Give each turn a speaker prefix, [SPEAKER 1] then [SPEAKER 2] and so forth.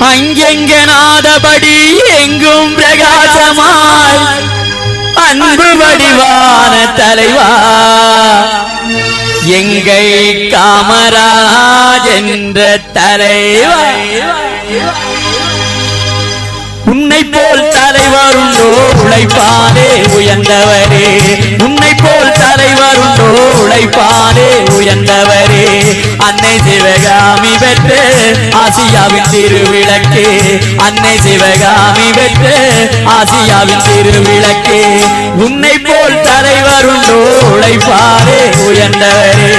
[SPEAKER 1] அங்கெங்கனாதபடி எங்கும் பிரகாசமாய் அன்பு வடிவான தலைவா எங்கள் காமராஜ் என்ற தலைவா உன்னை போல் தலைவர் உண்டோ உழைப்பானே உயர்ந்தவரே உன்னை போல் தலைவர் உண்டோ உழைப்பானே உயர்ந்தவரே அன்னை சிவகாமி பெற்று ஆசியாவின் திருவிளக்கே அன்னை சிவகாமி பெற்று ஆசியாவின் திருவிளக்கே உன்னை போல் தலைவர் உண்டோ உழைப்பானே உயர்ந்தவரே